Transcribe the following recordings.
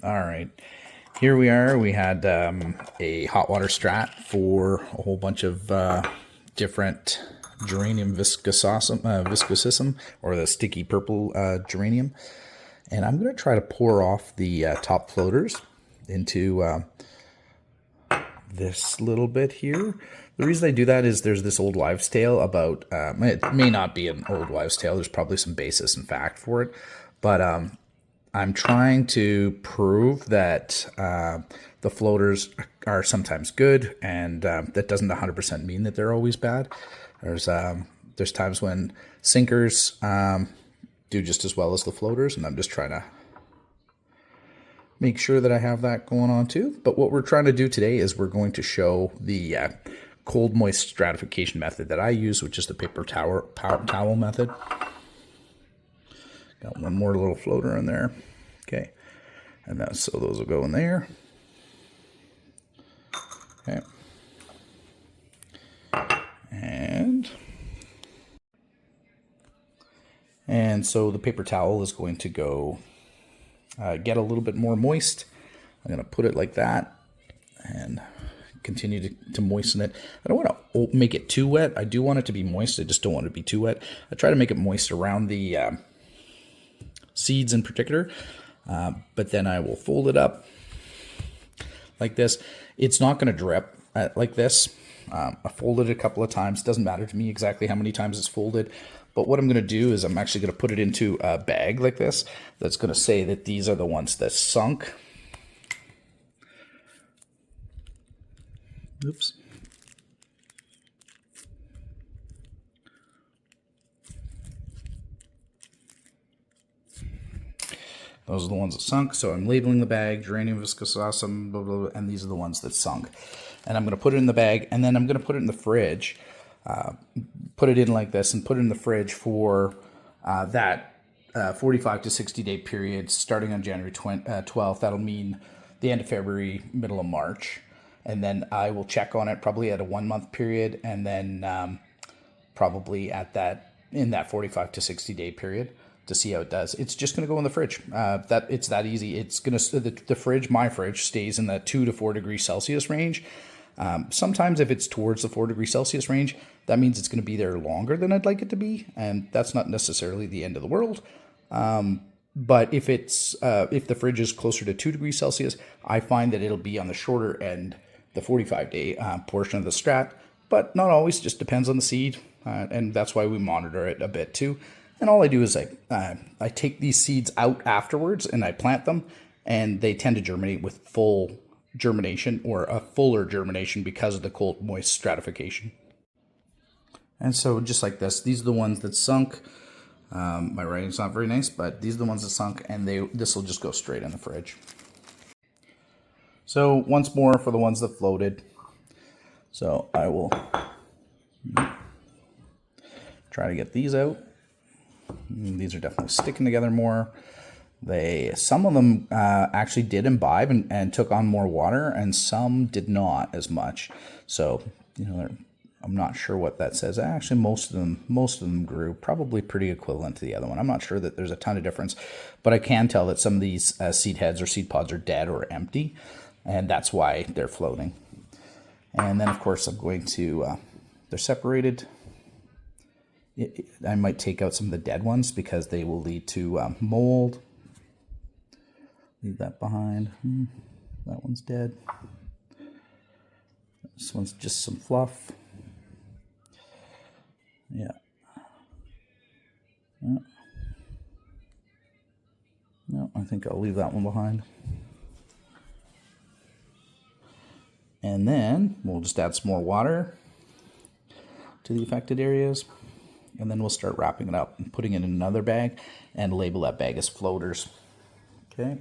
All right, here we are. We had a hot water strat for a whole bunch of different geranium viscosissum, or the sticky purple geranium. And I'm going to try to pour off the top floaters into this little bit here. The reason I do that is there's this old wives' tale about, it may not be an old wives' tale, there's probably some basis in fact for it, but I'm trying to prove that the floaters are sometimes good, and that doesn't 100% mean that they're always bad. There's times when sinkers do just as well as the floaters, and I'm just trying to make sure that I have that going on too. But what we're trying to do today is we're going to show the cold moist stratification method that I use, which is the paper towel method. Got one more little floater in there. Okay. And that's, so those will go in there. Okay. And so the paper towel is going to go get a little bit more moist. I'm going to put it like that and continue to moisten it. I don't want to make it too wet. I do want it to be moist. I just don't want it to be too wet. I try to make it moist around the seeds in particular, but then I will fold it up like this. It's not going to drip like this. I folded it a couple of times. Doesn't matter to me exactly how many times it's folded. But what I'm going to do is I'm actually going to put it into a bag like this that's going to say that these are the ones that sunk. Oops. Those are the ones that sunk. So I'm labeling the bag, geranium viscosissum, blah, blah, blah, and these are the ones that sunk. And I'm going to put it in the bag, and then I'm going to put it in the fridge. Put it in like this and put it in the fridge for that 45 to 60 day period starting on January 12th. That'll mean the end of February, middle of March. And then I will check on it probably at a 1 month period, and then probably at in that 45 to 60 day period to see how it does. It's just going to go in the fridge. It's that easy. It's going to, the fridge, my fridge, stays in that 2 to 4 degrees Celsius range. Sometimes if it's towards the 4 degrees Celsius range, that means it's going to be there longer than I'd like it to be, and that's not necessarily the end of the world. But if the fridge is closer to 2 degrees Celsius, I find that it'll be on the shorter end, the 45-day portion of the strat, but not always. Just depends on the seed, and that's why we monitor it a bit too. And all I do is I take these seeds out afterwards and I plant them, and they tend to germinate with full germination, or a fuller germination, because of the cold moist stratification. And so just like this, these are the ones that sunk. My writing's not very nice, but these are the ones that sunk, and this will just go straight in the fridge. So once more for the ones that floated. So I will try to get these out. These are definitely sticking together more. Some of them actually did imbibe and took on more water, and some did not as much. So, I'm not sure what that says. Actually, most of them grew probably pretty equivalent to the other one. I'm not sure that there's a ton of difference, but I can tell that some of these seed heads or seed pods are dead or empty, and that's why they're floating. And then, of course, I'm going to, they're separated. I might take out some of the dead ones because they will lead to mold. Leave that behind. That one's dead. This one's just some fluff. Yeah. No, I think I'll leave that one behind. And then we'll just add some more water to the affected areas. And then we'll start wrapping it up and putting it in another bag and label that bag as floaters. Okay.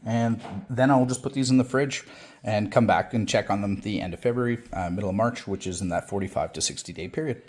And then I'll just put these in the fridge and come back and check on them at the end of February, middle of March, which is in that 45 to 60 day period.